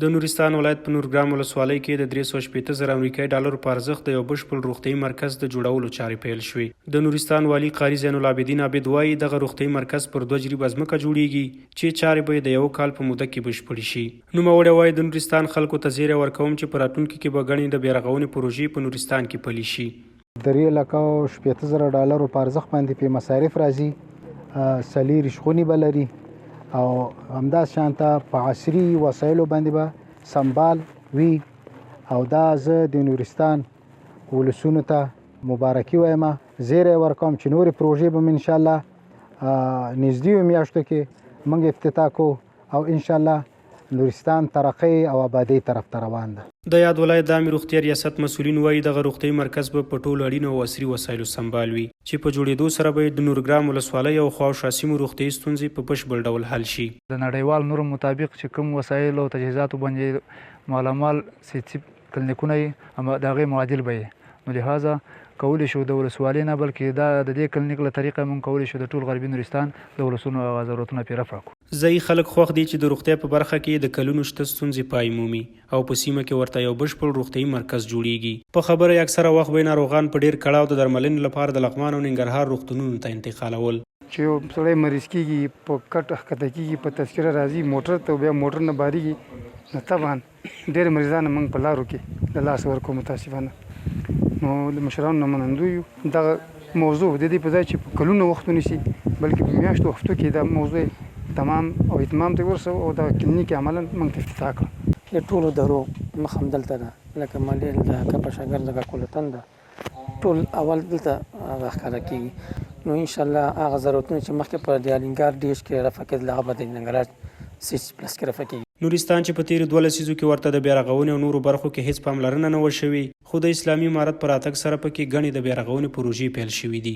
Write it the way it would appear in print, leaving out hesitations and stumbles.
د نورستان ولایت په نورګرام ولسوالۍ کې د 380,000 امریکایي ډالرو په ارزښت د یو بشپړ روغتیايي مرکز د جوړولو چارې پیل شوې. د نورستان والي قاري زین العابدین عابد وایي دغه روغتیايي مرکز پر 2 جریبه ځمکه جوړیږي چې چارې به د یو کال په موده کې بشپړې شي. نوموړی وایي د نورستان خلکو ته زیری ورکوم چې په راتلونکي کې به ګڼې د بیارغونې پروژې په نورستان کې پلي شي. $380,000 په ارزښت باندې په مصارف راځي، څلور شخونې به لري او همداسې شانته په عصري وسایلو باندې به سمبال وي. او دا زه د نورستان ولسونو ته مبارکي وایم، زیری ورکوم چې نورې پروژې به انشاءالله نږدې میاشتو کې موږ افتتاح کوو او انشاءالله نورستان ترقی او آبادی طرف ته روان ده. د یاد ولایت د عامې روغتیا ریاست مسؤلین وایي دغه روغتیايي مرکز به په ټولو اړینو او عصري وسایلو سمبال وي چې په جوړېدو سره به د نورګرام ولسوالۍ او خواوشا سیمو روغتیايي ستونزې په بشپړ ډول حل شي. د نړیوال نورم مطابق چې کوم وسایل او تجهیزاتو باندې مالامال سیاسي کلینیکونه یې د هغې معادل به یې، نو لهذا کولی شو د ولسوالۍ نه بلکې دا د دې کلینیک له طریقه موږ کولی شو د ټول غربي نورستان د ولسونو او ضرورتونه پرې رفع کړو. ځایي خلک خوښ دي چې د روغتیا په برخه کې د کلونو شته ستونزې پای مومي او په سیمه کې ورته یو بشپړ روغتیايي مرکز جوړیږي. په خبره اکثره وخت به ناروغان په ډیر کړاو د درملنې لپاره د لغمان او ننګرهار روغتونونو ته انتقالول. چې یو سړی مریض کېږي، په کټ ښکته کېږي، په تذکره راځي موټر ته، بیا موټر نه بارېږي، نو طبعا ډېر مریضان موږ په لارو کې له لاس ورکوو متاسفانه. نو د مشرانو نه منندوی یو دغه موضوع د دې په ځای چې په کلونو وخت ونیسي بلکې په میاشتو هفتو کې دا موضوع تمام او اتمام ته ورسو او دا کلینیک عملا موږ ته افتتاح کړ. د ټولو درو مخ هم دلته ده، لکه مالیل ده، کپه شاګر ده، کولتن ده، ټول اول دلته ښکاره کېږي. نو انشاءالله هغه ضرورتونه چې مخکې په د الینګار ډیش کې رفع کېدل هغه به د ننګرهار 6 پلس کې رفع کېږي. نورستان چې په تیرو 12 لسیزو کې ورته د بیارغونې او نورو برخو کې هیڅ پاملرنه نه وه شوې، خو د اسلامي امارت په راتګ سره پکې ګڼې د بیارغونې پروژې پیل شوي دي.